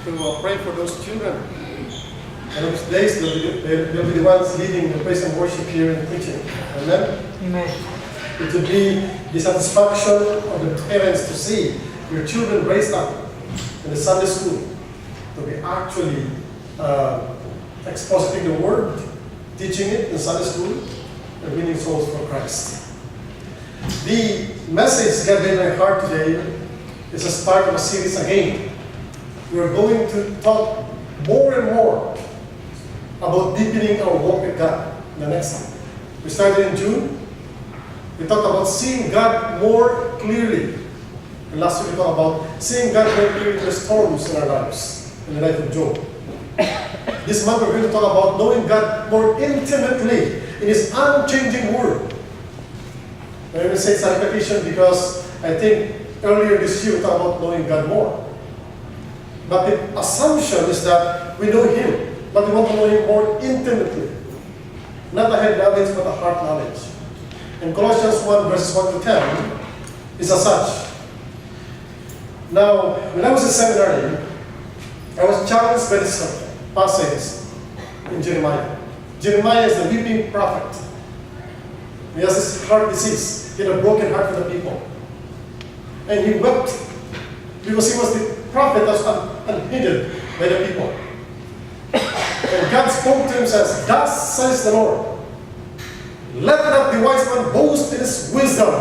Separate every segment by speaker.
Speaker 1: to pray for those children. And those days, they'll be the ones leading the praise and worship here and preaching. Amen?
Speaker 2: Amen.
Speaker 1: It will be the satisfaction of the parents to see your children raised up in the Sunday school, to be actually expositing the Word, teaching it in Sunday school, and winning souls for Christ. The message God gave my heart today is a start of a series again. We're going to talk more and more about deepening our walk with God in the next time. We started in June. We talked about seeing God more clearly. And last week we talked about seeing God more clearly through storms in our lives, in the life of Job. This month we're going to talk about knowing God more intimately in His unchanging Word. I'm going to say it's a repetition because I think earlier this year we talked about knowing God more. But the assumption is that we know Him, but we want to know Him more intimately. Not a head knowledge, but a heart knowledge. And Colossians 1, verses 1 to 10 is as such. Now, when I was in seminary, I was challenged by this passage in Jeremiah. Jeremiah is the weeping prophet. He has this heart disease. He had a broken heart for the people. And he wept because he was the prophet that was unheeded by the people. And God spoke to him and says, "Thus says the Lord, let not the wise man boast in his wisdom.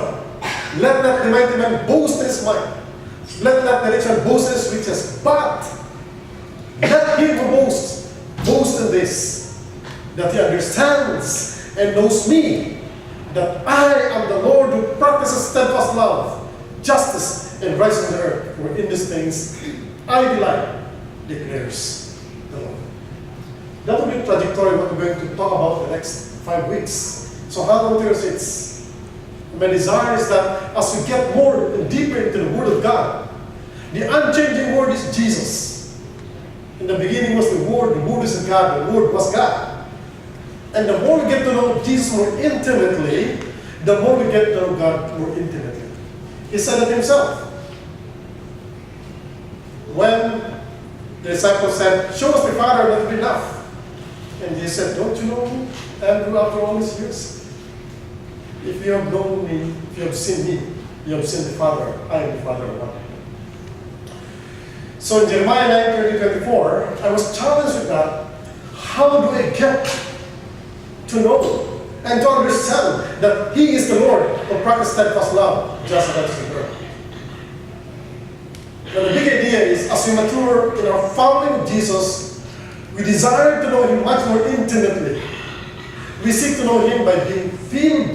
Speaker 1: Let not the mighty man boast in his might. Let not the rich man boast in his riches. But let him who boasts, boast in this, that he understands and knows me, that I am the Lord who practices steadfast love, justice, and righteousness on the earth. For in these things I delight, declares the Lord." That will be the trajectory of what we're going to talk about the next 5 weeks. So how long it's my desire is that as we get more and deeper into the Word of God, the unchanging Word is Jesus. In the beginning was the Word is in God, the Word was God. And the more we get to know Jesus more intimately, the more we get to know God more intimately. He said it himself. When the disciples said, "Show us the Father, that will be enough." And he said, "Don't you know me, Andrew, after all these years? If you have known me, if you have seen me, you have seen the Father. I am the Father of one." So in Jeremiah 9:30-24, I was challenged with that. How do I get to know and to understand that He is the Lord who practices steadfast love, just as the earth? Now the big idea is, as we mature in our following of Jesus, we desire to know Him much more intimately. We seek to know Him by being filled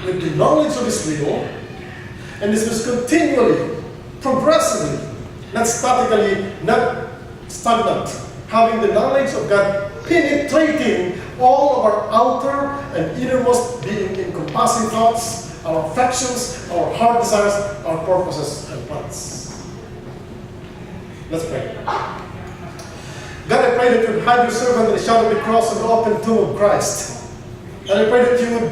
Speaker 1: with the knowledge of His will, and this is continually, progressively, not statically, not stagnant, having the knowledge of God penetrating all of our outer and innermost being, encompassing thoughts, our affections, our heart desires, our purposes and plans. Let's pray. God, I pray that you would hide your servant in the shadow of the cross and the open tomb of Christ. And I pray that you would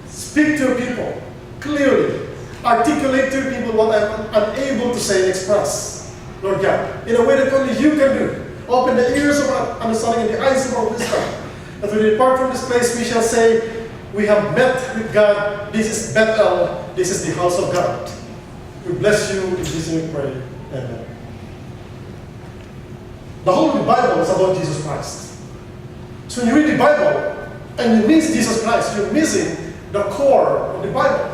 Speaker 1: speak to your people clearly, articulate to your people what I'm unable to say and express, Lord God, in a way that only you can do. Open the ears of our understanding and the eyes of our wisdom. That when we depart from this place, we shall say, "We have met with God. This is Bethel. This is the house of God." We bless you. In Jesus' name we pray. Amen. The whole of the Bible is about Jesus Christ. So when you read the Bible and you miss Jesus Christ, you're missing the core of the Bible.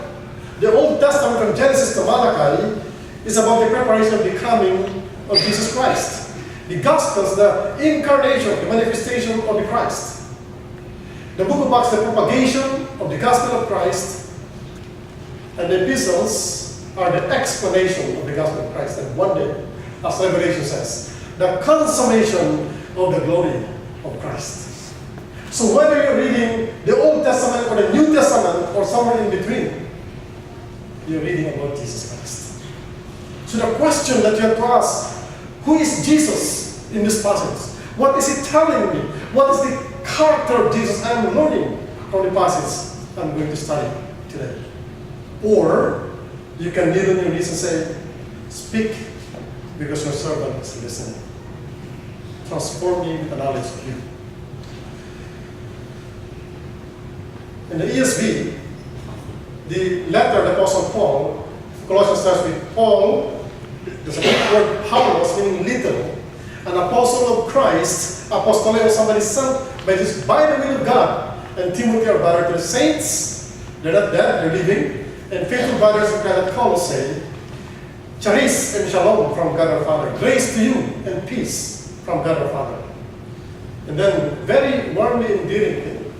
Speaker 1: The Old Testament from Genesis to Malachi is about the preparation of the coming of Jesus Christ. The Gospels, the incarnation, the manifestation of the Christ. The book of Acts, the propagation of the gospel of Christ. And the epistles are the explanation of the gospel of Christ. And one day, as Revelation says, the consummation of the glory of Christ. So whether you're reading the Old Testament or the New Testament or somewhere in between, you're reading about Jesus Christ. So the question that you have to ask, who is Jesus in this passage? What is he telling me? What is the character of Jesus I'm learning from the passage I'm going to study today? Or you can kneel on your knees and say, "Speak, because your servant is listening. Transform me with the knowledge of you. In the ESV, the letter of the Apostle Paul, Colossians starts with Paul, there's a word Paulos, meaning little, an apostle of Christ, apostolic, somebody sent by the will of God, and Timothy, our brother, to the saints. They're not dead, they're living, and faithful brothers in Christ at Colossae, charis and shalom from God our Father, grace to you and peace from God our Father. And then, very warmly and endearingly,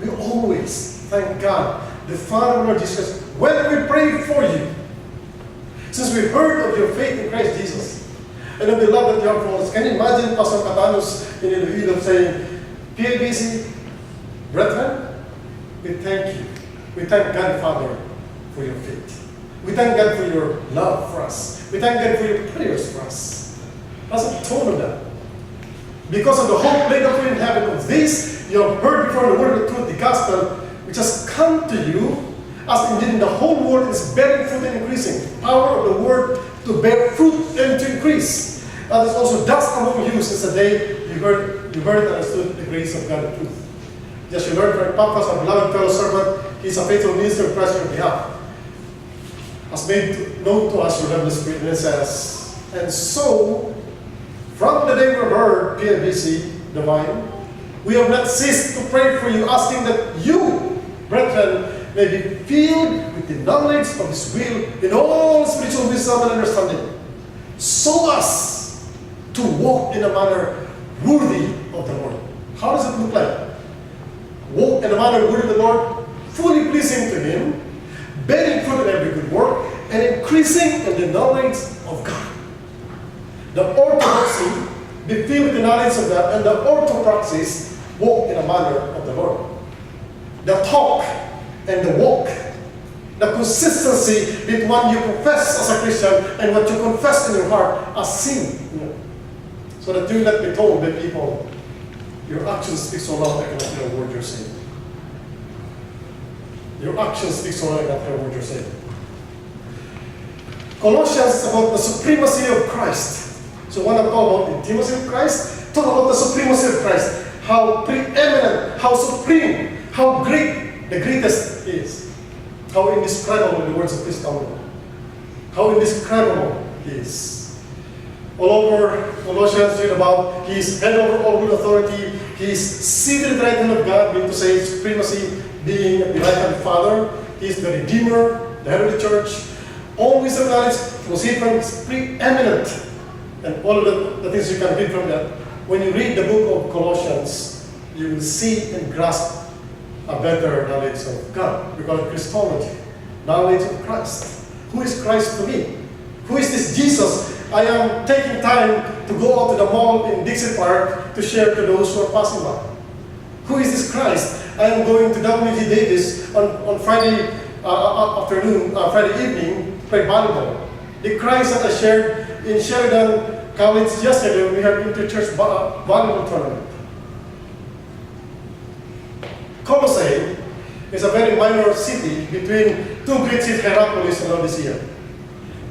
Speaker 1: we always thank God, the Father of Lord Jesus, when we pray for you. Since we heard of your faith in Christ Jesus, and of the love that you have for us, can you imagine Pastor Catanos in Iloilo saying, PLBC, brethren, we thank you. We thank God Father for your faith. We thank God for your love for us. We thank God for your prayers for us. That's a tone of that. Because of the hope laid up for you in heaven, of this you have heard before the word of the truth, the gospel, which has come to you, as indeed the whole world is bearing fruit and increasing. Power of the word to bear fruit and to increase. That is also dust among you since the day you heard and understood the grace of God and truth. Just you learned from Epaphras, our beloved fellow servant, he is a faithful minister of Christ on your behalf, has made known to us your lovely spirit. And it says, and so, from the day we heard PLBC, the vine, we have not ceased to pray for you, asking that you, brethren, may be filled with the knowledge of His will in all spiritual wisdom and understanding, so as to walk in a manner worthy of the Lord. How does it look like? Walk in a manner worthy of the Lord, fully pleasing to Him, bearing fruit in every good work, and increasing in the knowledge of God. The orthodoxy, be filled with the knowledge of God, and the orthopraxis, walk in a manner of the Lord. The talk and the walk, the consistency between what you profess as a Christian and what you confess in your heart as sin. So that you will not be told by people, your actions speak so loud I cannot hear a word you're saying. Your actions speak so loud I cannot hear a word you're saying. Colossians is about the supremacy of Christ. So when I talk about intimacy of Christ, talk about the supremacy of Christ. How preeminent, how supreme, how great the greatest is. How indescribable the words of Christ are. How indescribable He is. All over Colossians read about He is head over all good authority. He is seated at the right hand of God, meaning to say supremacy being at the right hand of Father. He is the Redeemer, the head of the church. All wisdom and knowledge proceed is preeminent. And all of the things you can read from that. When you read the book of Colossians, you will see and grasp a better knowledge of God. We call it Christology, knowledge of Christ. Who is Christ to me? Who is this Jesus? I am taking time to go out to the mall in Dixie Park to share to those who are passing by. Who is this Christ? I am going to W.T. Davis on Friday afternoon, Friday evening, play volleyball. The Christ that I shared in Sheridan College yesterday when we had inter-church volleyball tournament. Colossae is a very minor city between two great cities, Hierapolis and Laodicea.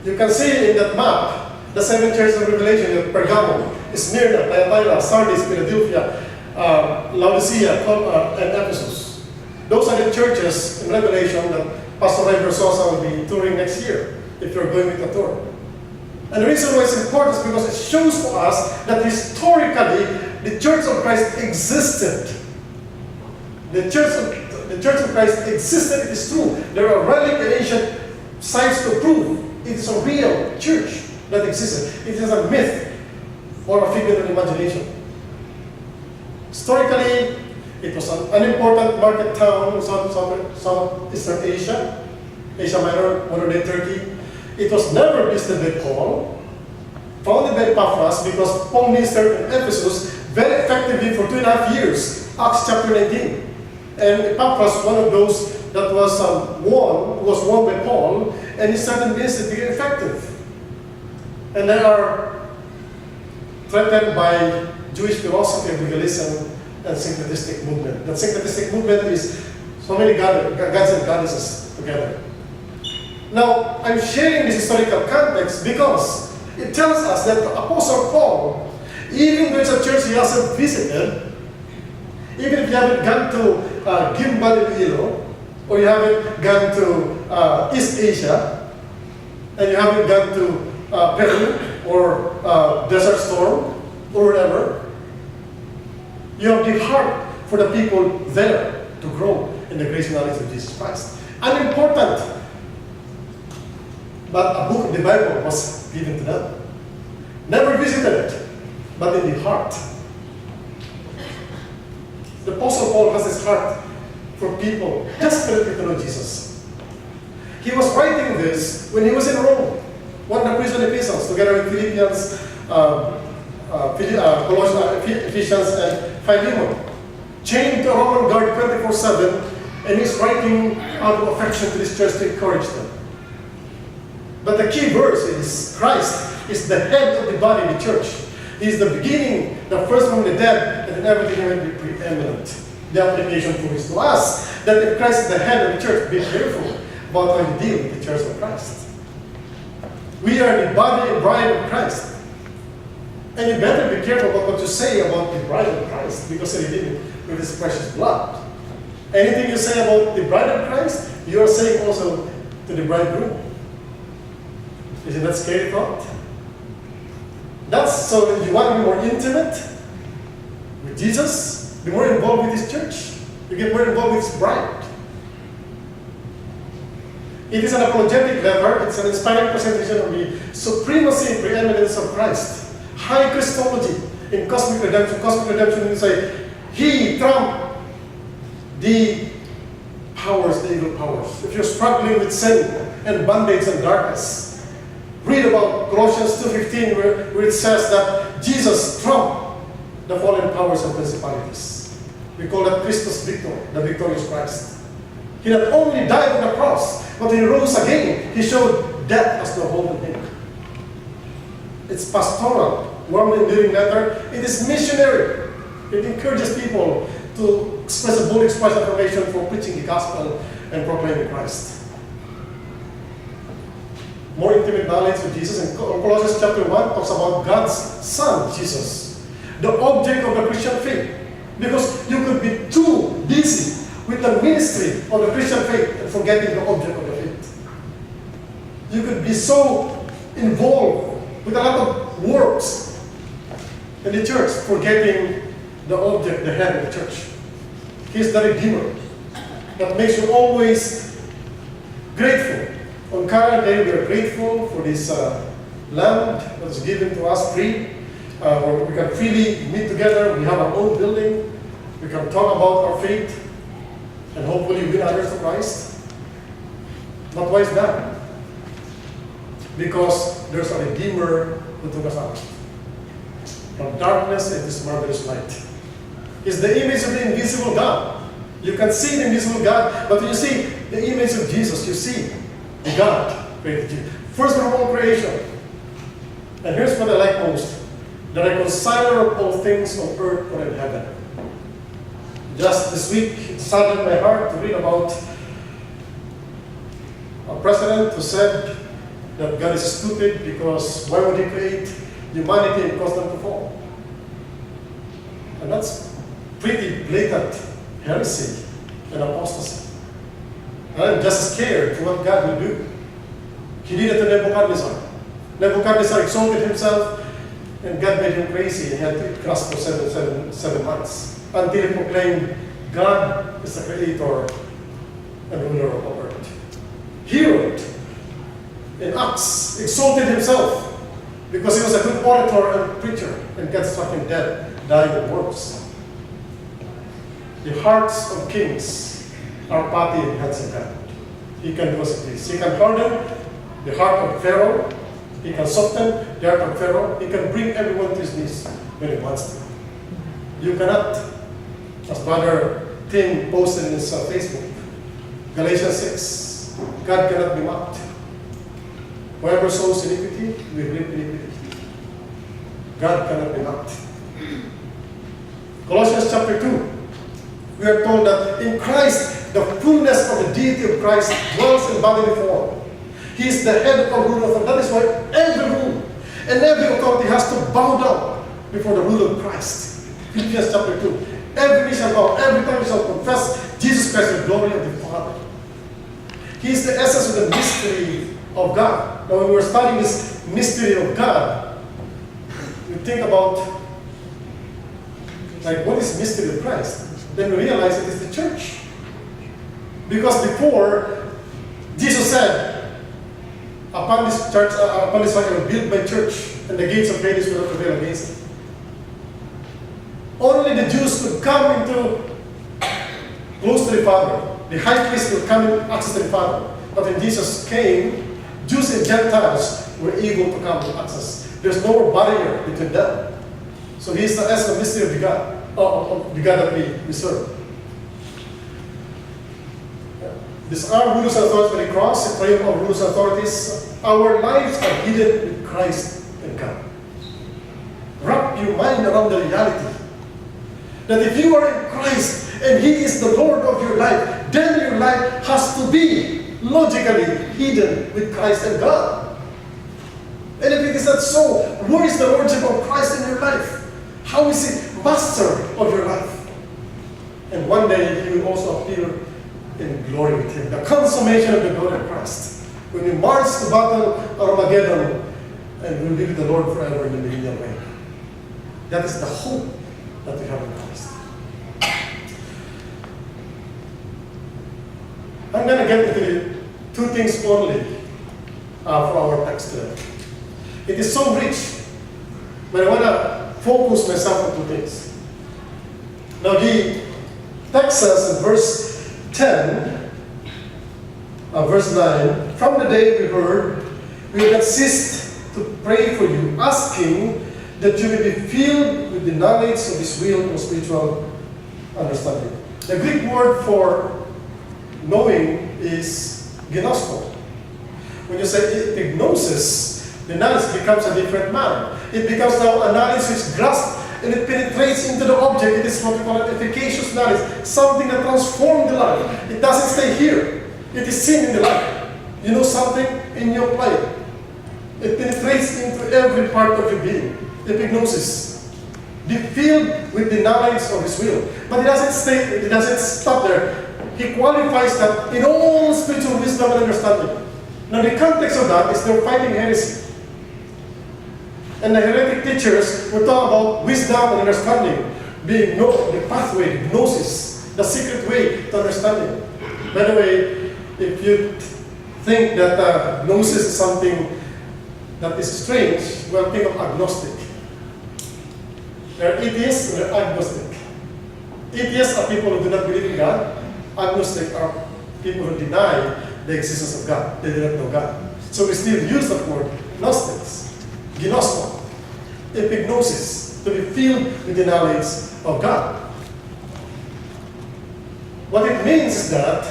Speaker 1: You can see in that map the seven churches of Revelation of Pergamum, Smyrna, Thyatira, Sardis, Philadelphia, Laodicea, and Ephesus. Those are the churches in Revelation that Pastor Ray Versosa will be touring next year, if you're going with a tour. And the reason why it's important is because it shows to us that historically, the Church of Christ existed. The Church of Christ existed, it is true. There are relic and ancient sites to prove it is a real church that existed. It is a myth or a figment of imagination. Historically, it was an unimportant market town in Southeastern Asia, Asia Minor, modern-day Turkey. It was never visited by Paul, founded by Epaphras, because Paul ministered in Ephesus very effectively for 2.5 years, Acts chapter 19. And Epaphras, one of those that was won by Paul, and he started ministry to get effective. And they are threatened by Jewish philosophy of legalism and syncretistic movement. The syncretistic movement is so many gods and goddesses together. Now, I'm sharing this historical context because it tells us that the Apostle Paul, even though it's a church he hasn't visited, even if you haven't gone to Gimbal, or you haven't gone to East Asia, and you haven't gone to Peru or Desert Storm or whatever, you have the heart for the people there to grow in the grace and knowledge of Jesus Christ. Unimportant, but a book of the Bible was given to them. Never visited it, but in the heart. The Apostle Paul has his heart for people desperately to know Jesus. He was writing this when he was in Rome, one of the prison epistles, together with Philippians, Colossians, Ephesians, and Philemon. Chained to a Roman guard 24/7, and he's writing out of affection to this church to encourage them. But the key verse is Christ is the head of the body, the church. He is the beginning, the first from the dead, and then everything will be preeminent. The application for is to us that if Christ is the head of the church, be careful about how you deal with the church of Christ. We are the body and bride of Christ. And you better be careful about what you say about the bride of Christ, because he did it with his precious blood. Anything you say about the bride of Christ, you are saying also to the bridegroom. Isn't that scary thought? That's so if you want to be more intimate with Jesus, be more involved with his church. You get more involved with his bride. It is an apologetic letter. It's an inspiring presentation of the supremacy and preeminence of Christ. High Christology in cosmic redemption. Cosmic redemption means like he trumped the powers, the evil powers. If you're struggling with sin and bondage and darkness, read about Colossians 2:15 where it says that Jesus trumped the fallen powers and principalities. We call that Christus Victor, the victorious Christ. He not only died on the cross, but he rose again. He showed death as no hold on him. It's pastoral, warm and endearing letter. It is missionary. It encourages people to express a bold expression of affirmation for preaching the gospel and proclaiming Christ. More intimate knowledge of Jesus. In Colossians chapter 1 talks about God's Son, Jesus, the object of the Christian faith. Because you could be too busy with the ministry of the Christian faith and forgetting the object of the faith. You could be so involved with a lot of works in the church, forgetting the object, the head of the church. He's the Redeemer that makes you always grateful. On Carol Day, we are grateful for this land that was given to us free, where we can freely meet together. We have our own building. We can talk about our faith and hopefully win others to Christ. But why is that? Because there's a Redeemer who took us out from darkness into this marvelous light. It's the image of the invisible God. You can see the invisible God, but when you see the image of Jesus, you see the God created you. First from all creation. And here's what I like most. The reconciler of all things on earth or in heaven. Just this week, it saddened my heart to read about a president who said that God is stupid because why would he create humanity and cause them to fall? And that's pretty blatant heresy and apostasy. And I'm just scared for what God will do. He did it to Nebuchadnezzar. Nebuchadnezzar exalted himself, and God made him crazy. He had to eat grass for seven months until he proclaimed God is the creator and ruler of the earth. He wrote in Acts, exalted himself because he was a good orator and preacher, and God struck him dead, dying in works. The hearts of kings are patty in hands of God. He can do as he please. He can harden the heart of Pharaoh. He can soften the heart of Pharaoh. He can bring everyone to his knees when he wants to. You cannot, as Brother Tim posted in his Facebook, Galatians 6, God cannot be mocked. Whoever sows iniquity will reap iniquity. God cannot be mocked. Colossians chapter 2, we are told that in Christ, the fullness of the deity of Christ dwells in bodily form. He is the head of all rule of authority. That is why every rule, And every authority has to bow down before the rule of Christ. Philippians chapter 2. Every knee shall bow, every tongue shall confess Jesus Christ, the glory of the Father. He is the essence of the mystery of God. Now, when we're studying this mystery of God, we think about, like, what is the mystery of Christ? Then we realize it is the church. Because before, Jesus said, upon this church, upon this rock I will build my church, and the gates of Hades will not prevail against it. Only the Jews could come into close to the Father. The high priest would come and access to the Father. But when Jesus came, Jews and Gentiles were able to come to access. There's no more barrier between them. So He is the essence of mystery of the God, of the God that we serve. These are rulers and authorities by the cross, the triumph of rulers and authorities. Our lives are hidden with Christ and God. Wrap your mind around the reality that if you are in Christ and He is the Lord of your life, then your life has to be logically hidden with Christ and God. And if it is not so, where is the Lordship of Christ in your life? How is He master of your life? And one day He will also appear in glory with Him. The consummation of the glory of Christ. When we march to battle Armageddon and we'll be with the Lord forever in the millennial reign. That is the hope that we have in Christ. I'm going to get into the two things only for our text today. It is so rich, but I want to focus myself on two things. Now the text says in verse 10, verse 9, from the day we heard, we have not ceased to pray for you, asking that you may be filled with the knowledge of His will and spiritual understanding. The Greek word for knowing is gnosko. When you say epignosis, the knowledge becomes a different manner. It becomes now a knowledge which grasps and it penetrates into the object. It is what we call an efficacious knowledge, something that transforms the life. It doesn't stay here. It is seen in the life. You know something in your life. It penetrates into every part of your being. Epignosis. Be filled with the knowledge of His will. But it doesn't stop there. He qualifies that in all spiritual wisdom and understanding. Now the context of that is they're fighting heresy. And the heretic teachers will talk about wisdom and understanding being the pathway, gnosis, the secret way to understanding. By the way, if you think that gnosis is something that is strange, well, think of agnostic. There are atheists and there are agnostic. Atheists are people who do not believe in God. Agnostic are people who deny the existence of God. They do not know God. So we still use that word, gnostics, gnosko, epignosis, to be filled with the knowledge of God. What it means is that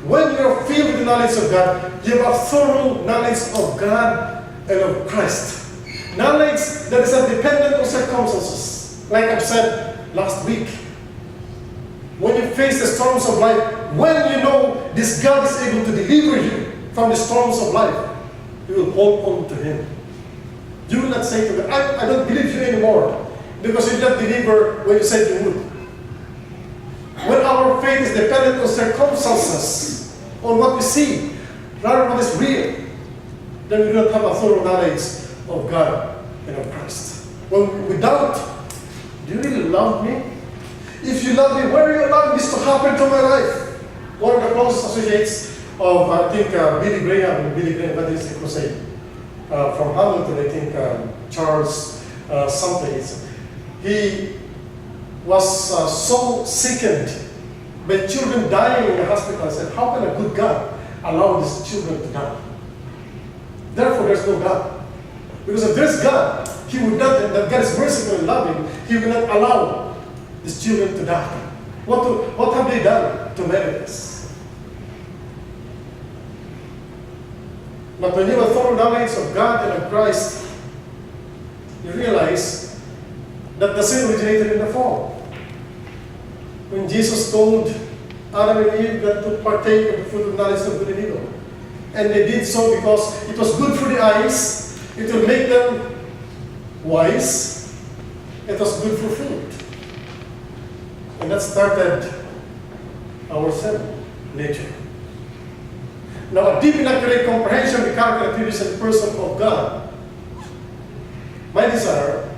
Speaker 1: when you are filled with the knowledge of God, you have a thorough knowledge of God and of Christ. Knowledge that is not dependent on circumstances. Like I've said last week, when you face the storms of life, when you know this God is able to deliver you from the storms of life, you will hold on to Him. You will not say to God, I don't believe you anymore, because you did not deliver when you said you would. When our faith is dependent on circumstances, on what we see, rather than what is real, then we do not have a thorough knowledge of God and of Christ. When we doubt, do you really love me? If you love me, why are you allowing this to happen to my life? One of the closest associates of, I think, Billy Graham, Evangelist Crusade, from Hamilton, I think, Charles something. He was so sickened by children dying in the hospital. I said, how can a good God allow these children to die? Therefore, there's no God. Because if there's God, He would not, that God is merciful and loving, He will not allow these children to die. What have they done to merit this? But when you have a thorough knowledge of God and of Christ, you realize that the sin originated in the fall. When Jesus told Adam and Eve that to partake of the fruit of knowledge of good and evil. And they did so because it was good for the eyes, it will make them wise, it was good for food. And that started our sin nature. Now, a deep and accurate comprehension of the character, attributes, and person of God. My desire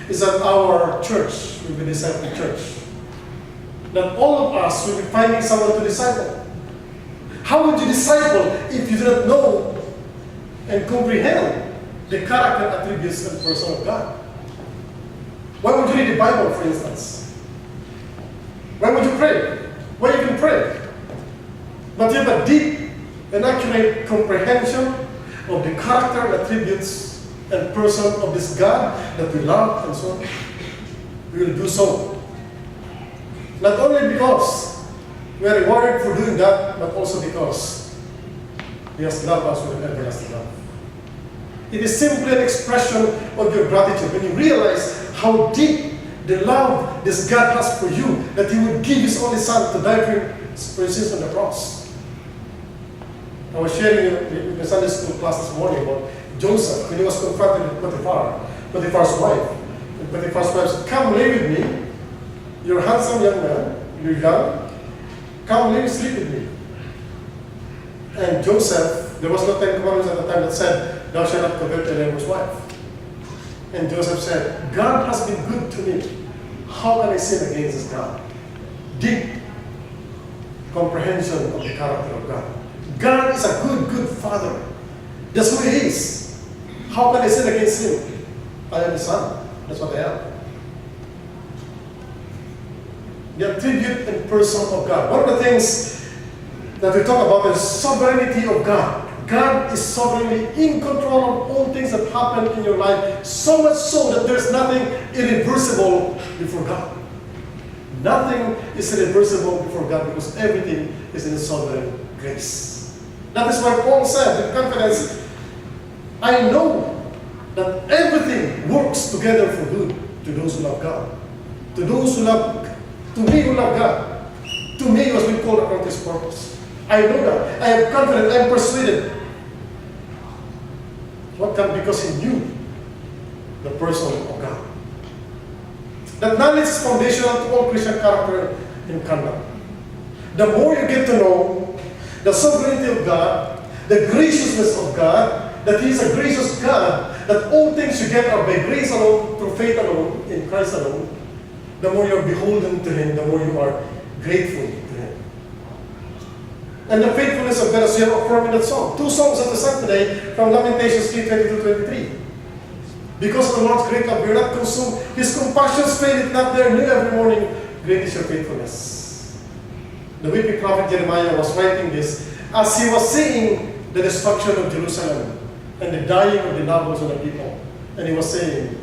Speaker 1: is that our church will be a disciple church. That all of us will be finding someone to disciple. How would you disciple if you do not know and comprehend the character, attributes, and person of God? Why would you read the Bible, for instance? Why would you pray? Why even pray? But you have a deep and accurate comprehension of the character, attributes, and person of this God that we love, and so on. We will do so. Not only because we are rewarded for doing that, but also because He has loved us with an everlasting love. It is simply an expression of your gratitude when you realize how deep the love this God has for you, that He would give His only Son to die for your sins on the cross. I was sharing in the Sunday school class this morning about Joseph when he was confronted with Potiphar's wife. And Potiphar's wife said, "Come lay with me. You're a handsome young man. You're young. Come lay and sleep with me." And Joseph, there was no Ten Commandments at the time that said, "Thou shalt not covet thy neighbor's wife." And Joseph said, "God has been good to me. How can I sin against this God?" Deep comprehension of the character of God. God is a good, good Father. That's who He is. How can I sin against Him? I am His Son. That's what I am. The attribute and person of God. One of the things that we talk about is sovereignty of God. God is sovereignly in control of all things that happen in your life, so much so that there's nothing irreversible before God. Nothing is irreversible before God because everything is in His sovereign grace. That is why Paul said with confidence, "I know that everything works together for good to those who love God." To those who love, to me who love God. To me who has been called according to His purpose. I know that. I am confident. I am persuaded. What can? Because he knew the person of God. That knowledge is foundational to all Christian character and conduct. The more you get to know the sovereignty of God, the graciousness of God, that He is a gracious God, that all things you get are by grace alone, through faith alone, in Christ alone, the more you are beholden to Him, the more you are grateful to Him. And the faithfulness of God, as we have affirmed in that song. Two songs that we sang today from Lamentations 3:22-23. Because of the Lord's great love, we are not consumed. His compassions fail it not, they are new every morning. Great is your faithfulness. The weeping prophet Jeremiah was writing this as he was seeing the destruction of Jerusalem and the dying of the nobles and the people. And he was saying,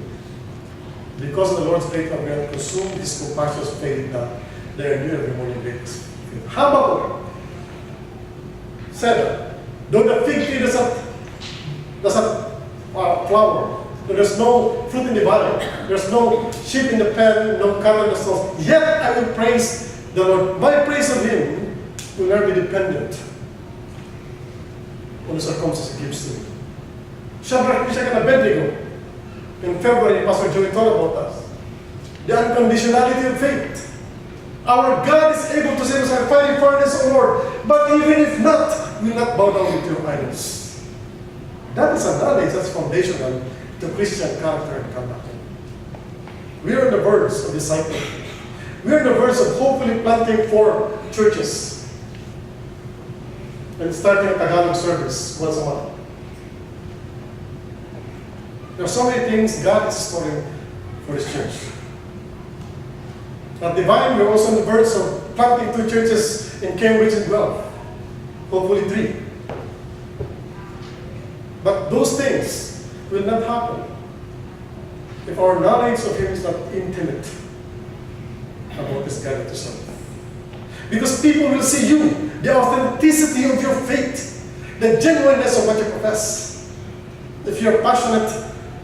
Speaker 1: because of the Lord's great love, we are not consumed. His compassions fail it not, they are new every morning. Great is your faithfulness. Habakkuk said, though the fig tree doesn't flower, there's no fruit in the valley, there's no sheep in the pen, no cattle in the stalls, yet I will praise the Lord. My praise of Him will never be dependent on the circumstances He gives to me. Shadrach, Meshach, and Abednego. In February, Pastor Joey taught about us. The unconditionality of faith. Our God is able to save us from fiery furnace, O Lord. But even if not, we will not bow down with your idols. That is a knowledge that's foundational to Christian character and conduct. We are on the verge of discipling. We are on the verge of hopefully planting 4 churches and starting a Tagalog service once a month. There are so many things God is storing for His church. At Divine, we are also on the verge of planting 2 churches in Cambridge and Guelph. Hopefully 3. But those things will not happen if our knowledge of Him is not intimate about this God to serve. Because people will see you, the authenticity of your faith, the genuineness of what you profess. If you're passionate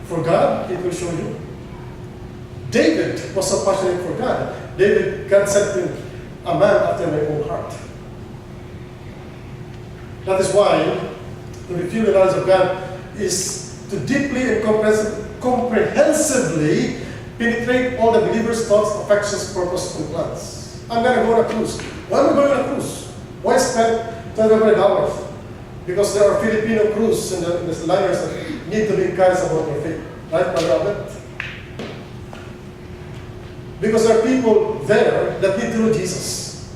Speaker 1: for God, it will show you. David was so passionate for God. God said to him, a man after my own heart. That is why to reveal the knowledge of God is to deeply and comprehensively penetrate all the believers' thoughts, affections, purposes, and plans. I'm going to go on a cruise. Why am I going on a cruise? Why spend $200? Because there are Filipino crews in the liners that need to be encouraged about their faith. Right, Brother Albert? Because there are people there that need to know Jesus.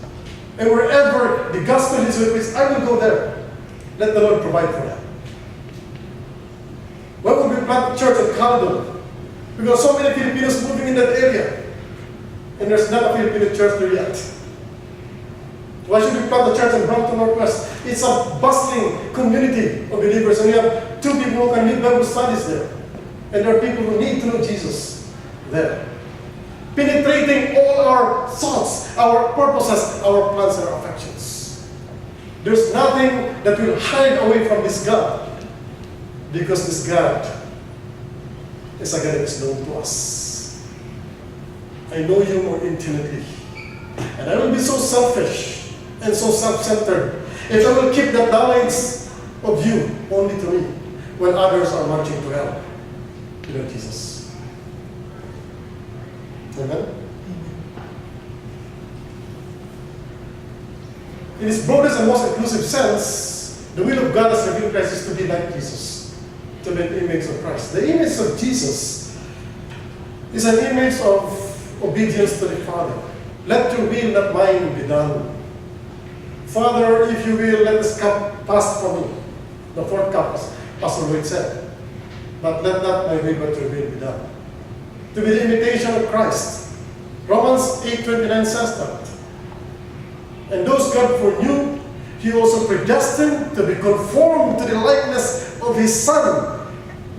Speaker 1: And wherever the gospel is preached, I will go there. Let the Lord provide for that. Why would we plant a church at Aldo? Because so many Filipinos moving in that area. And there's not a Filipino church there yet. Why should we plant a church in Brampton Northwest? It's a bustling community of believers. And we have 2 people who can lead Bible studies there. And there are people who need to know Jesus there. Penetrating all our thoughts, our purposes, our plans, and our affections. There's nothing that will hide away from this God. Because this God is a God that is known to us. I know you more intimately. And I will be so selfish and so self-centered if I will keep that knowledge of you only to me when others are marching to hell. You know Jesus. Amen? In its broadest and most inclusive sense, the will of God as revealed Christ is to be like Jesus, to be an image of Christ. The image of Jesus is an image of obedience to the Father. Let your will, not mine, be done. Father, if you will, let this cup pass from me. The 4th cup, as Pastor Lloyd said. But let not my will, but your will be done. To be the imitation of Christ. Romans 8:29 says that. And those God foreknew, He also predestined to be conformed to the likeness of His Son,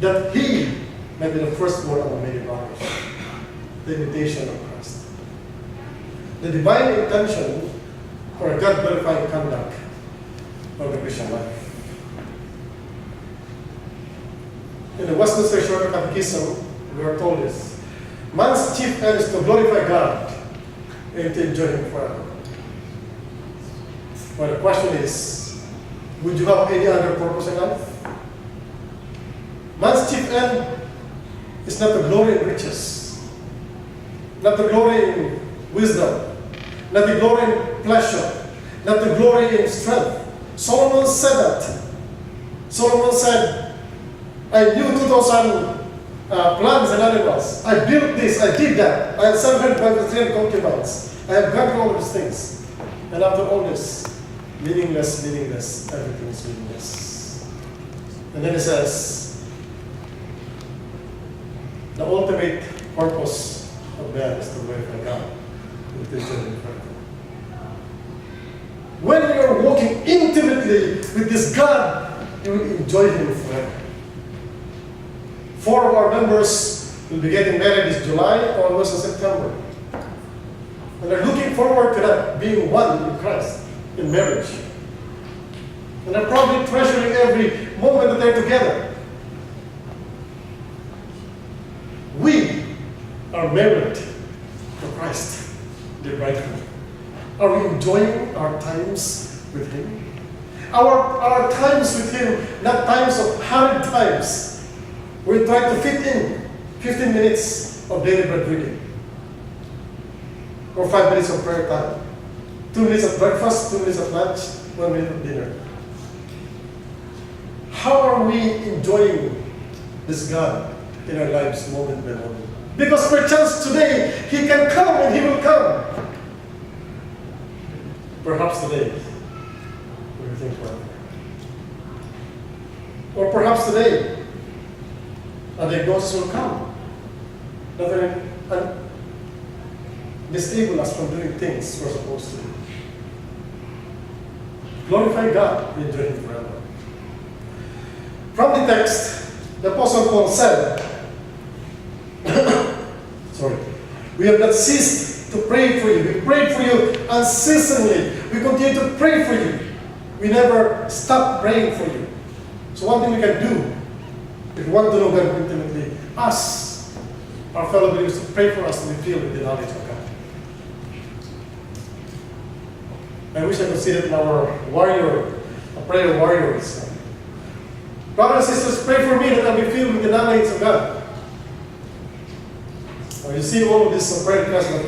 Speaker 1: that He may be the firstborn among many brothers. The imitation of Christ. The divine intention for a God-glorifying conduct of the Christian life. In the Westminster Shorter Catechism, we are told this: man's chief end is to glorify God and to enjoy Him forever. Well, the question is, would you have any other purpose in life? Man's chief end is not to glory in riches, not to glory in wisdom, not to glory in pleasure, not to glory in strength. Solomon said that. Solomon said, I knew 2,000 plants and animals. I built this, I did that. I had 700 concubines. I have gone through all these things. And after all this, meaningless, everything is meaningless. And then he says, the ultimate purpose of man is to glorify God. When you are walking intimately with this God, you will enjoy Him forever. 4 of our members will be getting married this July or almost in September. And they're looking forward to that, being one in Christ, in marriage. And they're probably treasuring every moment that they're together. We are married to Christ, the bridegroom. Are we enjoying our times with Him? Our times with Him, not times of hurried times. We try to fit in 15 minutes of daily bread reading. Or 5 minutes of prayer time. 2 minutes at breakfast, 2 minutes at lunch, 1 minute of dinner. How are we enjoying this God in our lives moment by moment? Because perchance today, He can come and He will come. Perhaps today, everything forever. Or perhaps today, a diagnosis will come that will disable us from doing things we're supposed to do. Glorify God, we enjoy Him forever. From the text, the Apostle Paul said, we have not ceased to pray for you. We prayed for you unceasingly. We continue to pray for you. We never stop praying for you. So one thing we can do, if we want to know God intimately, us, our fellow believers, to pray for us to be filled with the knowledge of God. I wish I could see that in our prayer warriors. Brothers and sisters, pray for me that I'll be filled with the knowledge of God. You see all of this prayer requests, but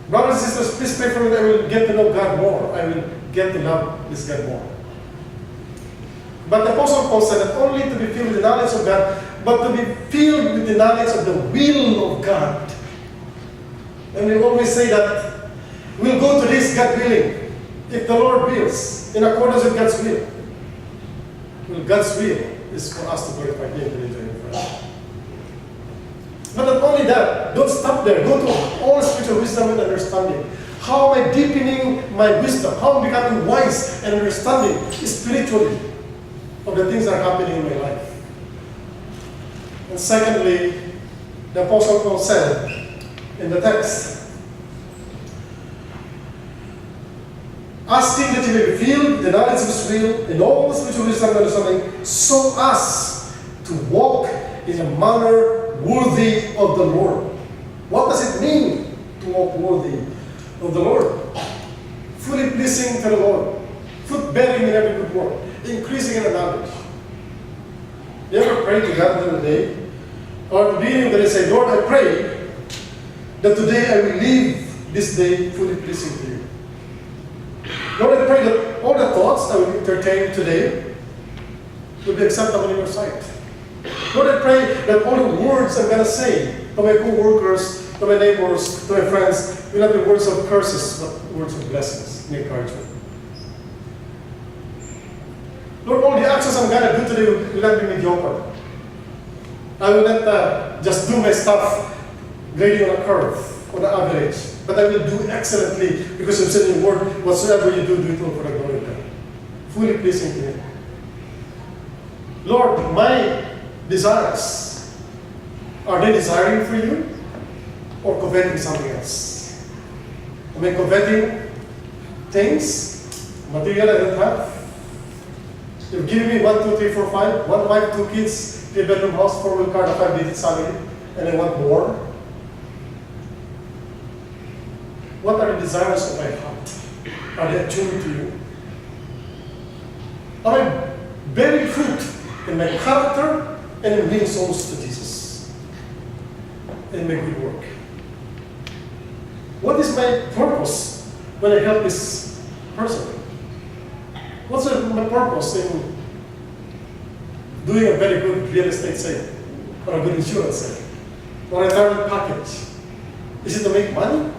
Speaker 1: brothers and sisters, please pray for me that I will get to know God more. I will get to love this God more. But the Apostle Paul said that only to be filled with the knowledge of God, but to be filled with the knowledge of the will of God. And we always say that we'll go to this, God willing, if the Lord wills, in accordance with God's will. Well, God's will is for us to glorify Him and enjoy Him forever. But not only that, don't stop there. Go to all spiritual wisdom and understanding. How am I deepening my wisdom? How am I becoming wise and understanding spiritually of the things that are happening in my life? And secondly, the Apostle Paul said in the text, asking that you may be filled with the knowledge of His will in all spiritual wisdom and understanding, so as to walk in a manner worthy of the Lord. What does it mean to walk worthy of the Lord? Fully pleasing to the Lord, fruit bearing in every good work, increasing in the knowledge. You ever pray to God during the day? Or at the beginning of the day say, Lord, I pray that today I will live this day fully pleasing to you. Lord, I pray that all the thoughts I will entertain today will be acceptable in your sight. Lord, I pray that all the words I'm going to say to my co-workers, to my neighbors, to my friends, will not be words of curses, but words of blessings and encouragement. Lord, all the actions I'm going to do today will not be mediocre. I will not just do my stuff grading on a curve, on an average, but I will do excellently because you've said in your word, whatsoever you do, do it all for the glory of God. Fully pleasing to Him. Lord, my desires, are they desiring for you or coveting something else? Am I coveting things, material I don't have? You've given me 1, 2, 3, 4, 5, 1 wife, 2 kids, 3-bedroom house, 4-wheel car, a 5-digit salary, and I want more. What are the desires of my heart? Are they attuned to you? Am I bearing fruit in my character and in winning souls to Jesus? And in my good work? What is my purpose when I help this person? What's my purpose in doing a very good real estate sale or a good insurance sale or a retirement package? Is it to make money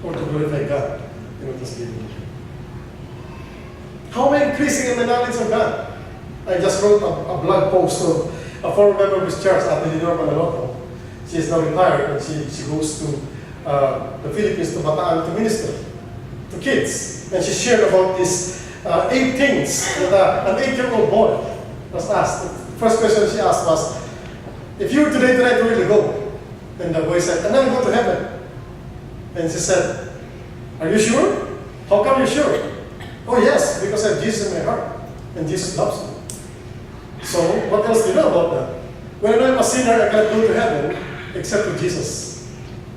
Speaker 1: or to glorify God in what He's giving me? How am I increasing in the knowledge of God? I just wrote a blog post of a former member of his church, Ate Leonor Manaloto. She is now retired and she goes to the Philippines, to Bataan, to minister to kids. And she shared about these 8 things that an 8-year-old boy was asked. The first question she asked was, if you were today tonight, where will you go? And the boy said, I'm going to go to heaven. And she said, are you sure? How come you're sure? Oh yes, because I have Jesus in my heart. And Jesus loves me. So, what else do you know about that? When I'm a sinner, I cannot go to heaven except with Jesus.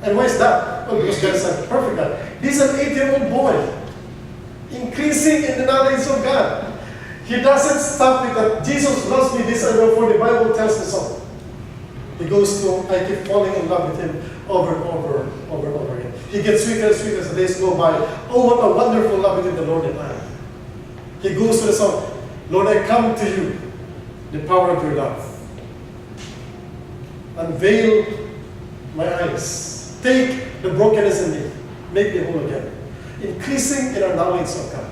Speaker 1: And why is that? Well, because God is a perfect God. This is an 8-year-old boy increasing in the knowledge of God. He doesn't stop with that. Jesus loves me, this I know, for the Bible tells me so. He goes to, I keep falling in love with Him over and over again. He gets sweeter and sweeter as the days go by. Oh, what a wonderful love within the Lord and I. He goes to the song, Lord, I come to you, the power of your love. Unveil my eyes. Take the brokenness in me. Make me whole again. Increasing in our knowledge of God.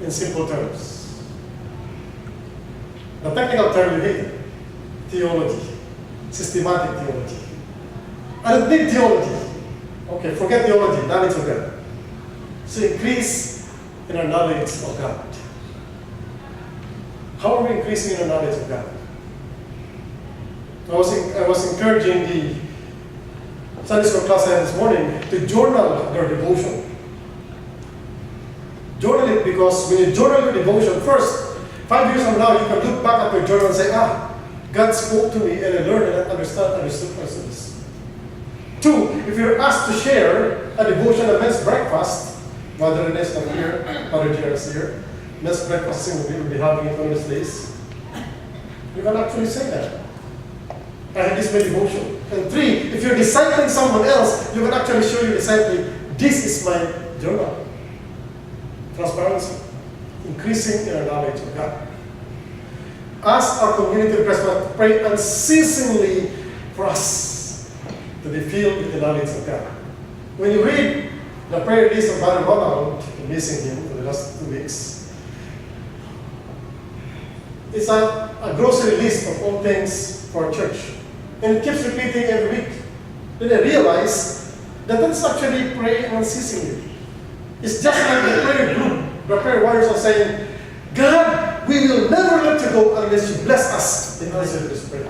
Speaker 1: In simple terms. The technical term you hate, theology. Systematic theology. I don't need theology. Okay, forget theology, knowledge of God. So increase in our knowledge of God. How are we increasing in our knowledge of God? I was encouraging the Sunday school class I had this morning to journal their devotion. Journal it because when you journal your devotion, first, 5 years from now, you can look back at your journal and say, God spoke to me and I learned and I understood this. 2, if you're asked to share a devotion at men's breakfast, Mother Ernest is here, Mother Jerry is here, men's breakfast will be having it on these days, you can actually say that. I have this my devotion. And 3, if you're discipling someone else, you can actually show your discipling, this is my journal. Transparency. Increasing in our knowledge of God. Ask our community presbytery to pray unceasingly for us to be filled with the knowledge of God. When you read the prayer list of Brother Ronald, missing him for the last 2 weeks, it's a grocery list of all things for our church. And it keeps repeating every week. Then I realize that that's actually praying unceasingly. It's just like the prayer group, the prayer warriors are saying, God, we will never let you go unless you bless us in answer to this prayer.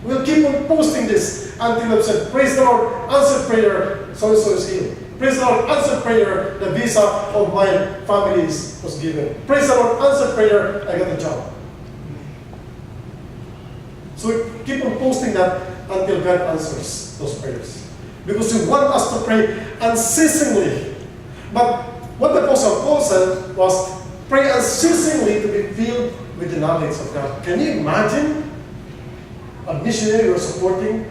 Speaker 1: We'll keep on posting this until I've said, praise the Lord, answered prayer, so-and-so is healed. Praise the Lord, answered prayer, the visa of my family was given. Praise the Lord, answered prayer, I got a job. So we keep on posting that until God answers those prayers. Because we want us to pray unceasingly. But what the Apostle Paul said was, pray unceasingly to be filled with the knowledge of God. Can you imagine a missionary you're supporting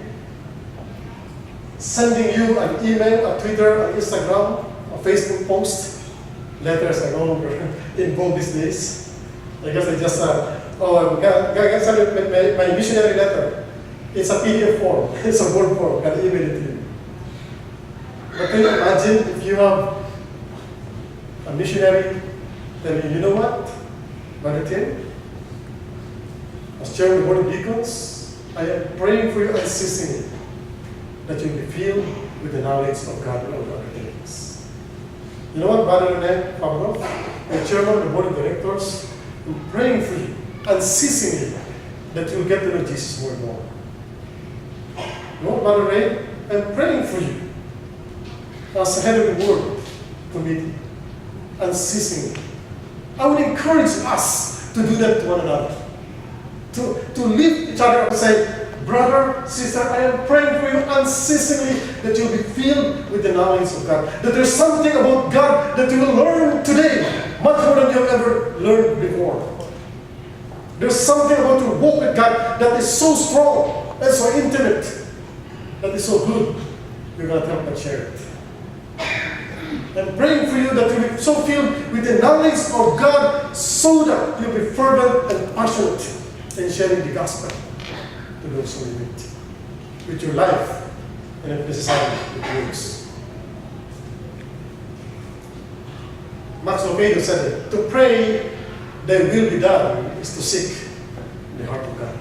Speaker 1: sending you an email, a Twitter, an Instagram, a Facebook post? Letters are no longer in vogue these days. I guess they just, God sent me my missionary letter. It's a PDF form. It's a Word form. Can email it to you. But can you imagine if you have a missionary telling you, you know what, Brother Tim, as chair of the board of deacons, I am praying for you unceasingly that you will be filled with the knowledge of God and of other things. You know what, Brother Rene Pablo, the chairman of the board of directors, I'm praying for you unceasingly that you will get to know Jesus more and more. You know what, Brother Ray, I'm praying for you as head of the board committee unceasingly. I would encourage us to do that to one another. To lift each other up and say, brother, sister, I am praying for you unceasingly that you'll be filled with the knowledge of God. That there's something about God that you will learn today, much more than you've ever learned before. There's something about your walk with God that is so strong and so intimate, that is so good, you're going to help and share it. I'm praying for you that you'll be so filled with the knowledge of God so that you'll be fervent and passionate in sharing the gospel to those who need it. With your life and if necessary with works. Max Lucado said it, to pray thy will be done is to seek the heart of God.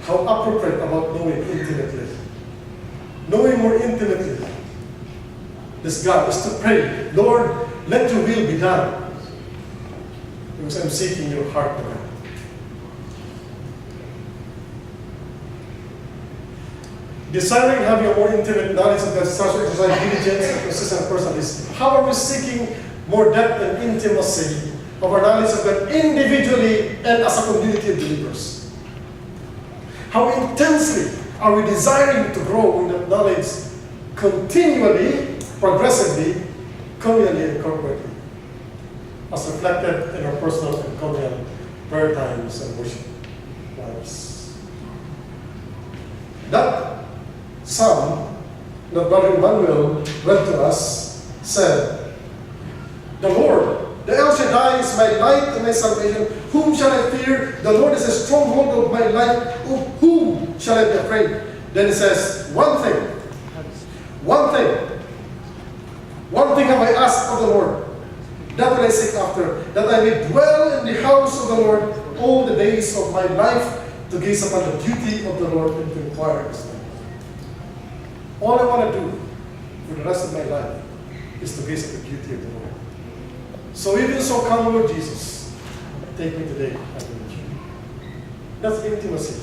Speaker 1: How appropriate about knowing intimately. Knowing more intimately this God is to pray, Lord, let your will be done. Because I'm seeking your heart, God. Desiring to have your more intimate knowledge of God starts to exercise diligence and consistent personalism. How are we seeking more depth and intimacy of our knowledge of God individually and as a community of believers? How intensely are we desiring to grow in that knowledge continually, progressively, communally, and corporately, as reflected in our personal and communal prayer times and worship lives? That psalm that Brother Emmanuel read to us said, the Lord, the El Shaddai is my light and my salvation. Whom shall I fear? The Lord is a stronghold of my life. Of whom shall I be afraid? Then it says, one thing have I asked of the Lord, that will I seek after, that I may dwell in the house of the Lord all the days of my life, to gaze upon the beauty of the Lord and to inquire His name. All I want to do for the rest of my life is to gaze at the beauty of the Lord. So even so, come Lord Jesus, take me today and meet you. That's intimacy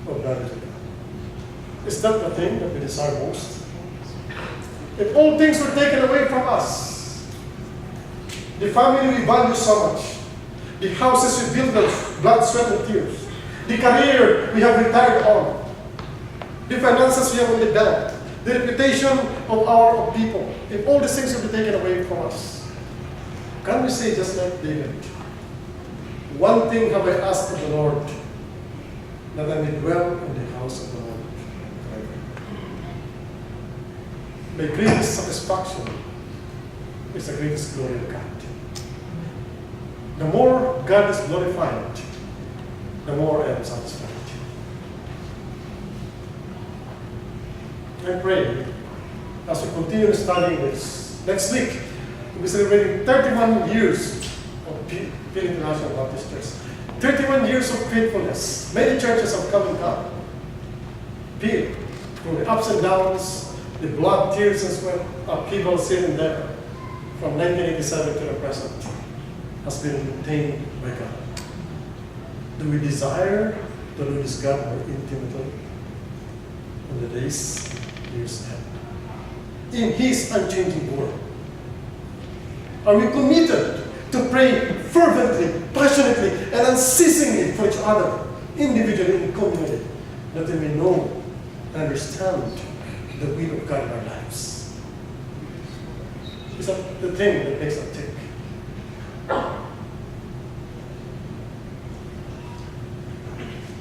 Speaker 1: of knowledge of God. Is that the thing that we desire most? If all things were taken away from us, the family we value so much, the houses we built with blood, sweat, and tears, the career we have retired on, the finances we have on the belt, the reputation of our people, if all these things will be taken away from us, can we say just like David, one thing have I asked of the Lord, that I may dwell in the house of the Lord forever. My greatest satisfaction is the greatest glory of God. The more God is glorified, the more I am satisfied. I pray as we continue studying this. Next week, we'll be celebrating 31 years of Peel International Baptist Church. 31 years of faithfulness. Many churches have come and gone. Peel, through the ups and downs, the blood, tears, and sweat, upheavals here and there, from 1987 to the present, has been maintained by God. Do we desire to know this God more intimately in the days, years ahead? In His unchanging word. Are we committed to pray fervently, passionately, and unceasingly for each other, individually and communally, that we may know and understand the will of God in our lives? Is that the thing that makes us tick?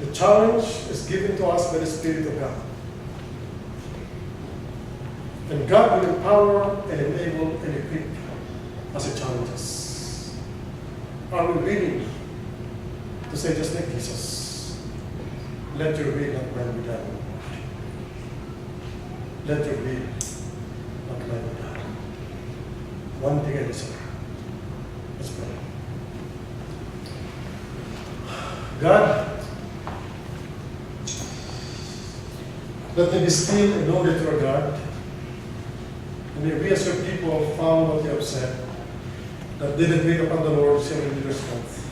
Speaker 1: The challenge is given to us by the Spirit of God. And God will empower and enable and equip as He challenges. Are we willing to say, just like Jesus, let your will, not mine, be done? Let your will, not mine, be done. One thing I desire. Let's pray. God, let me be still and know that you are God. And may we as your people found what you have said, that they that wait upon the Lord shall renew their strength.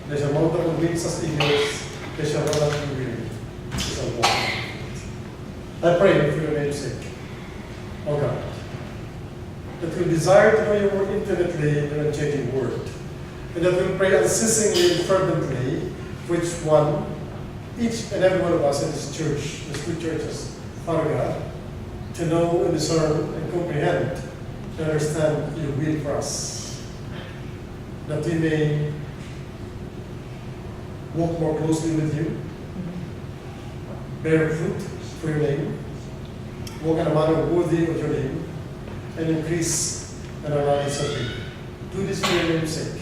Speaker 1: They shall mount up on wings as eagles, they shall run and be weary, they shall walk. I pray for your name's sake, O God, that we desire to know you more intimately in your unchanging word, and that we pray unceasingly and fervently for each and every one of us in this church, these two churches, Father God, to know and discern and comprehend and understand your will for us, that we may walk more closely with you, bear fruit for your name, walk in a manner worthy of your name, and increase in our knowledge of you. Do this for your name's sake.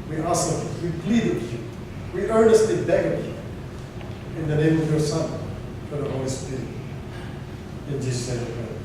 Speaker 1: We ask of you, we plead with you, we earnestly beg of you, in the name of your Son, for the Holy Spirit. In Jesus' name we pray.